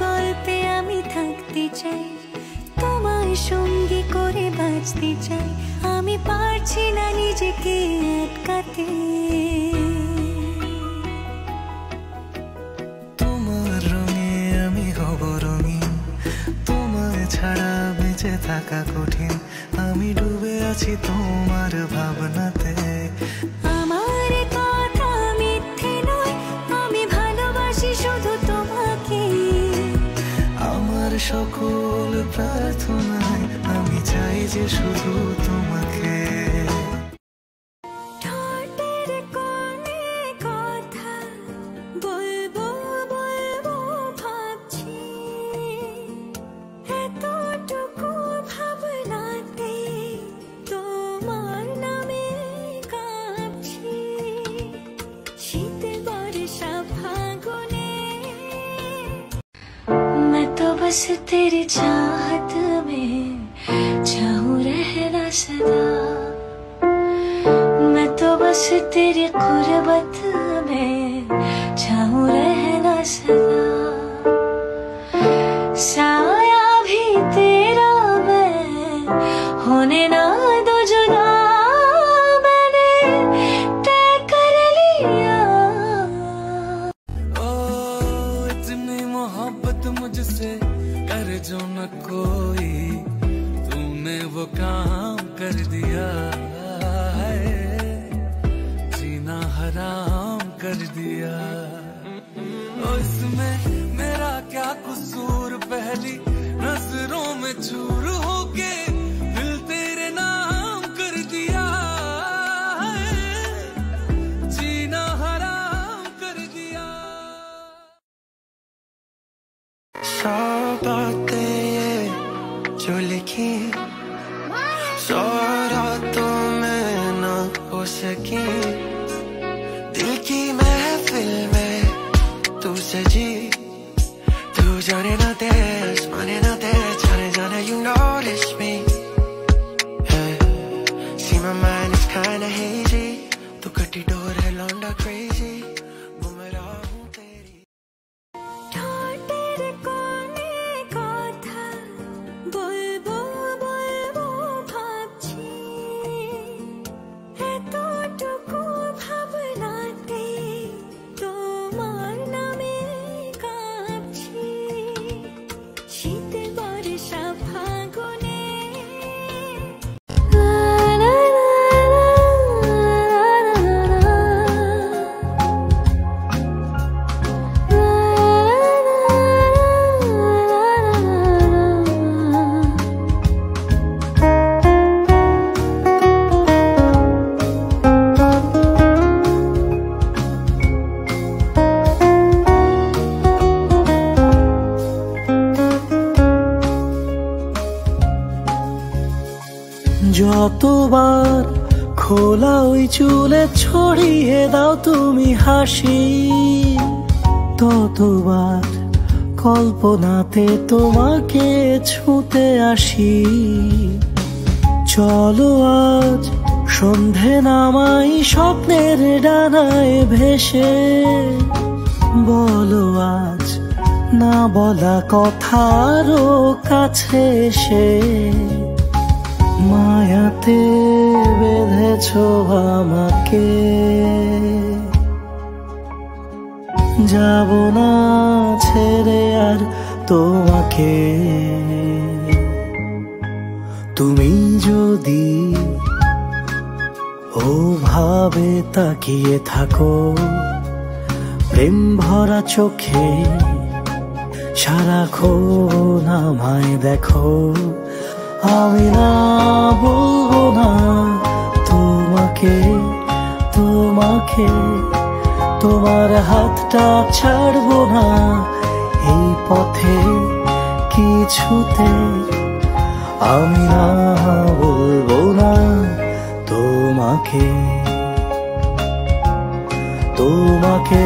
গল্পে আমি থাকতে চাই, তোমায় সঙ্গী করে বাঁচতে চাই। আমি পারছি না নিজেকে আটকাতে। তোমার রঙে আমি হব রঙিন, তোমায় ছাড়া বেঁচে থাকা কঠিন। আমি ডুবে আছি তোমার ভাবনাতে। আমার কথা মিথ্যে নয়, আমি ভালোবাসি শুধু তোমাকে। আমার সকল প্রার্থনায় আমি চাই যে শুধু তোমাকে। ঠোঁটের কোণে কথা বলবো বলবো ভাবছি, এতটুকু ভাবনাতে তোমার নামে কাঁপছি। শীতে বর্ষা ফাগুনে मैं तो बस तेरी चाहत में चाहूँ रहना सदा। मैं तो बस तेरी कुर्बत में चाहूँ रहना सदा। साया भी तेरा मैं होने ना दो जुदा, मैंने तय कर लिया। ओ इतनी मोहब्बत मुझसे कर जो न कोई, तूने वो काम कर दिया है, जीना हराम कर दिया। ओ इसमें मेरा क्या कसूर, पहली नजरों में चूर होके दिल तेरे नाम कर दिया है, जीना हराम कर दिया। सब बातें ये जो लिखी सौ रातों में न हो सकी, दिल की महफिल में तू सजी। तू जाने ना दे माने ना दे, जाने जाने you notice me, yeah. See my mind is kinda hazy, तू कटी डोर है लौंडा crazy, बुमराह हूँ तेरी। ঠোঁটের কোণে কথা বলবো বলবো ভাবছি, এতটুকু ভাবনাতে তোমার নামে কাঁপছি। শীতে বর্ষা ফাগুনে যতবার খোলা ওই চুলে ছড়িয়ে দাও তুমি হাসি, ততবার কল্পনাতে তোমাকে ছুঁতে আসি। চলো আজ সন্ধে নামাই স্বপ্নের ডানায় ভেসে, বলো আজ না বলা কথারও কাছে এসে। মায়াতে বেঁধেছো আমাকে, যাব না ছেড়ে আর তোমাকে। তুমি যদি ওভাবে তাকিয়ে থাকো প্রেম ভরা চোখে, সারাক্ষণ আমায় দেখো, আমি না বলবো না তোমাকে, তোমাকে তোমার হাতটা ছাড়বো না এই পথে কিছুতে। আমি না বলবো না তোমাকে, তোমাকে।